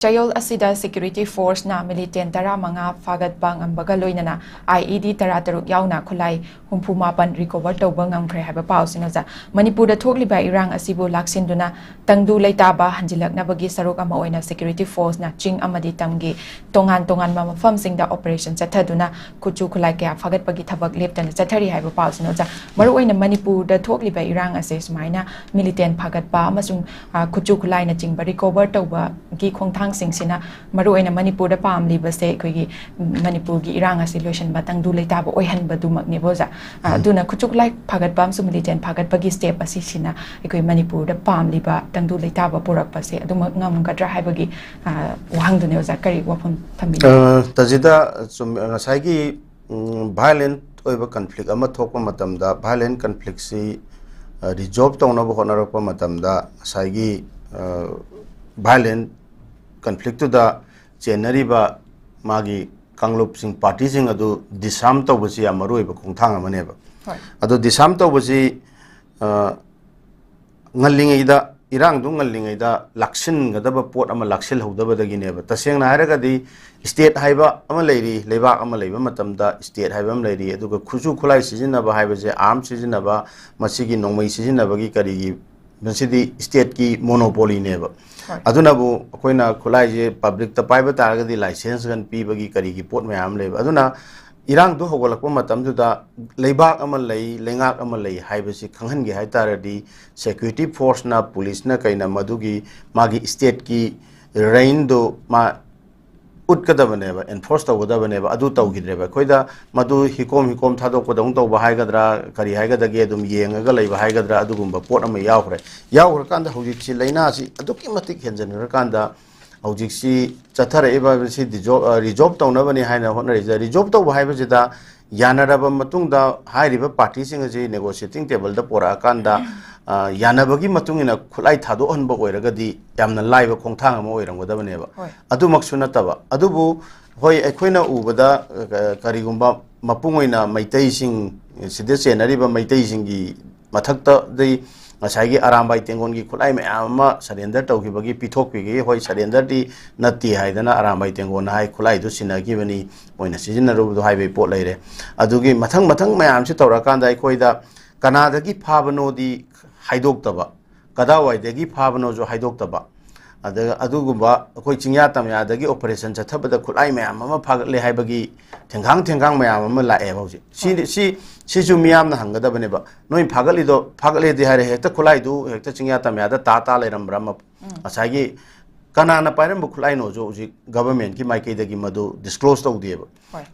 Chayol asida security force na militant tara manga fagat bang ang bagaloinana IED tara taruk yauna khulai humpumapan recover tawba ngamkhre haba pau sinoja Manipur da thokliba irang asibu laksinduna tangdu leitaba hanjilak na bagi saruk ama oina security force na ching amadi tamgi tongan mafam singda operation chathaduna kuchu khulai kya fagat bagi thabak leptan chathari haba pau sinoja maru oina Manipur da thokliba irang ase sumaina militant fagat ba amasung kuchu khulai na chingba recover tawba gi khongthang singsina maru oina Manipur da pam libase koigi Manipur gi irang ase lotion batang du leitaba oihan badu makne boza aduna kuchuk like phagat bam su militant phagat bagi step asi sina ekoi Manipur da pam liba tangdu leitaba purak pase aduma ngam gadra haibagi wahang dune oza kari wafun thambi tajida ngasai gi violent oiba conflict ama thokpa matamda violent conflict si resolve tawna bo honarakpa matamda ngasai gi violent conflict da chenariba magi kanglop sing party sing adu disarm to basi amaru ba khongthang amane ba adu disarm to basi ngallingai da irang du ngallingai da laksin gadaba pot ama laksil hodaba dagi ne ba taseng na haraga di state haiba ama leiri lebak ama leiba matamda state haiba am leiri adu khuju khulai sijina ba haiba je arm sijina ba masigi nongmai sijina ba gi kari gi masidi state ki monopoly ne ba aduna bu koina khulai je public ta paiba targa di license gan pi bagi kari gi pot mayam le aduna irang du hogolakpa matam du da leibak ama lei lengak ama lei haibasi khanghan gi haitara di security force na police na kaina madugi magi state ki reign do ma utkadabane ba enforce tawdabane ba adu tawgidre ba koida madu hikom thadok ko dong tawba haigadra kari haigadage dum yengaga leiba haigadra adugumba pot ama yawkhre kanda hojik si leina si aduki matik henjanra kanda hojik si chathare eba si resolve tawnabani haina honari ja resolve tawba haiba jida yanaraba matungda hairiba party sing ji negotiating table da pora kanda yanabagi matungina khulai thado onba oiragadi yamna laiba khongthang ama oirangodabane ba adu maksuna taba adubu hoi ekhoina ubada karigumba mapungoina maitai sing side senariba maitai singi mathakta dei ngasai gi arambai tengon gi khulai mayam ama surrender tawgibagi pithok pigi hoi surrender di natti haidana arambai tengon hai khulai du sinagi bani oina sijina ru du haibe pot leire adugi mathang mayam si tawra kanda ekhoida kanadagi phabano di haidok taba kadawai dagi phabano jo haidok taba adugumba akoi chingya tamya dagi operation chathabada khulai mayam ama phagle haibagi thenggang mayam ama lae bauji si ju miyam na hangadabane ba noi phagle di hare hekta khulai du hekta chingya tamya da ta leram brahma asagi kanana pairam khulai no jo uji government ki maike dagi madu disclose to deba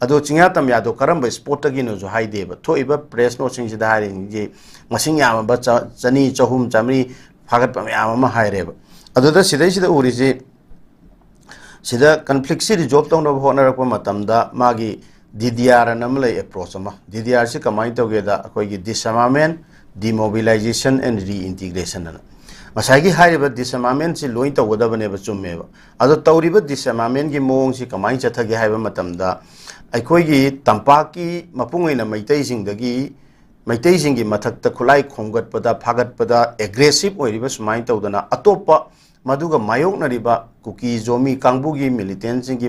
ado chingya tamya do karamba sport gi no jo hai deba thoiba press no sing da hare ji masing yam ba chani chahum chamri phagat pa yam ama haireba ado da sidai sida uri ji sida conflict si resolve to no honor ko matamda magi DDR namlay approach ama DDR si kamai tawgeda akoi gi disarmament demobilization and reintegration ana masagi hariba disarmament si loin tawdabane ba chumme ba ado tawriba disarmament gi mong si kamai chathagi haiba matamda akoi gi tampaki mapungoina maitai singdagi maitai singi mathakta khulai khomgat pada phagat pada aggressive oiriba sumai tawdana atopa maduga mayoknariba kuki zomi kangbugi militant singi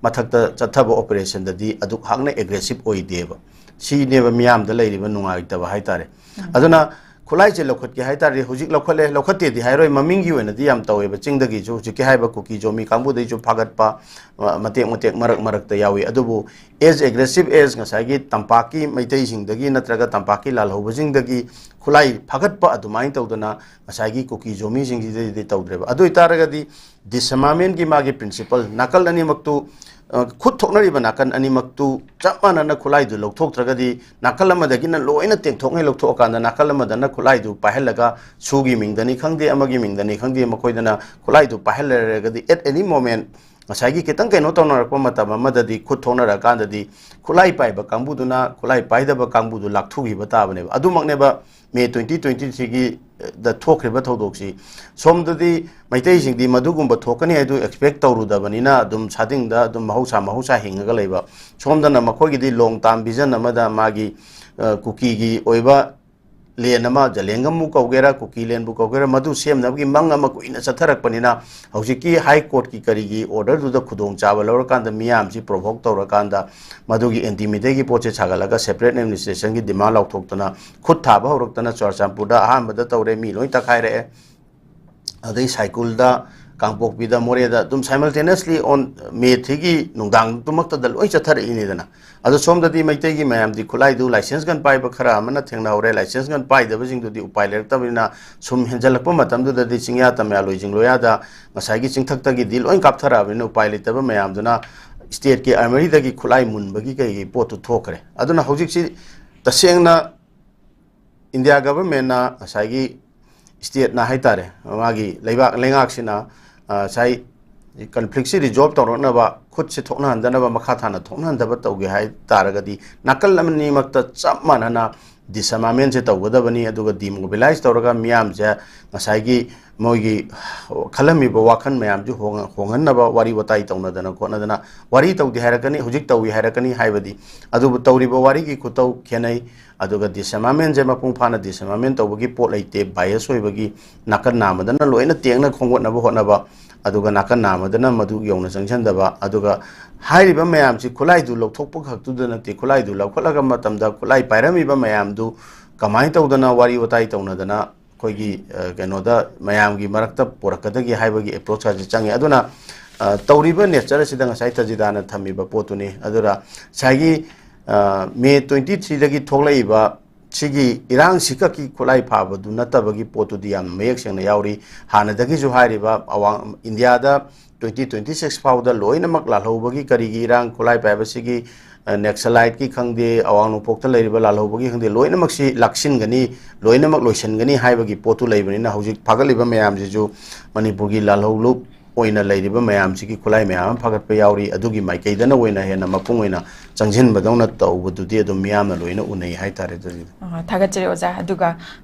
mathakta chathaba operation dadi aduk hakna aggressive oideba si neba miyam da leiriba nungaitaba haitare aduna khulai che lokhat ki haitare hujik lokhate di hairoi mamingi wena di yam taweba chingdagi ju hujik haiba kuki zomi kangbu dei ju phagat pa matek marak ta yawi adubu as aggressive as ngasagi tampaki maitai singdagi natraga tampaki lalhoba singdagi khulai phagat pa adumain tawdana ngasagi kuki zomi singji de tawdreba adu itaragadi disarmament gi magi principle nakal ani maktu khut thoknariba nakan ani maktu chamana na khulai du lokthoktragadi nakal amadagi na loina tengthokngai lokthokanda nakal amadana khulai du pahelaga sugi mingdani khangde amagi mingdani khangde makoidana khulai du pahelaragadi at any moment masagi kitang kaino tawnarakpa matam amadadi khut thoknarakandadi khulai paiba kangbudu khulai paidaba kangbudu lakthugiba tabaneba adumakneba May 2023 gi da thokriba thodoksi somdadi maitai singdi madugumba thokani adu expect tawrudabanina dum sading da dum mahausa hingaga leiba somdana makhoi gi long term vision amada magi kuki gi oiba len ama jalengam mu kaugera kuki len bu kaugera madu semnabgi mang ama kuina chatharakpanina hojiki high court ki karigi order du da khudong chaba lawrakanda miyam si provoke tawrakanda madugi intimidate gi poche chagalaga separate administration gi demand lauthoktana khut thaba horoktana chorchampurda ahambada tawre mi loi takhaire adai cycle da Kangpokpida Moreda dum simultaneously on May Thigi Nungdang Tumakta the Loy Chathar in Idana. Other som that the Maitegi Mayam the Kulai do license gun pipe Kara, Mana Tengna, license gun pipe, the visiting to the Upilot Tavina, Sum Henjalapumatam to the Dicingata Maloijing Loyada, Masagi Singtaki deal on Kaptara, no pilot of Mayam Duna, State Ki America Kulai Mun, Bagiki Port to Tokre. I don't know how you see the Singna India government, Asagi State na Haitare, Magi, Lengaxina. Sai conflict si resolve tawrona ba khut se thokna handana ba makha thana thokna handaba tawge hai taragadi nakal lamni makta chap manana disarmament se tawgadabani aduga demobilize tawraga miyam je ngasai gi moigi khalami ba wakhan mayam ju hongan ba wari watai tawna dana kona dana wari tawdi harakani hujik tawi harakani haibadi adu tawri ba wari gi khutaw khenai aduga disarmament je mapung phana disarmament tawgi pot laite bias hoibagi nakal namadana loina tengna khongotna ba hotna ba aduga nakan namadana madu yongna sangchandaba aduga hairiba mayam si khulai du lokthokpa khaktu dana te khulai du lakholaga matamda khulai pairami ba mayam du kamai tawdana wari watai tawna dana koigi kenoda mayam gi marakta porakadagi haibagi approach ha changi aduna tawriba nature sidanga sai tajidana thamiba potuni adura sagi May 23 dagi thoklaiba Sigi Irang Sikaki Kulai Paba do Natabagi Poto Diam Mayakshang Yauri, Hanadagi Zuhariba, Awang India 2026 powder Loina Makla Hobagi Karigi Irang Kulai Pabasigi, Nexalite Ki Kangde, Awang Pokta Label Alhobagi, the Loina Maxi Lakshin Gani, Loina Makloishan Gani, Hibagi Poto Label in a Hojik Pagaliba Mayam Jizu, Manipurgi Lalo Loop. Oina Ladiba Mayam Siki Kulai Mayam, Pagat Payauri, Adugi Mike, then a winner, and a Mapunga, Changjin Badona, would do the Miam, Luina, Une, Haitare. Tagachiri Oza Aduga,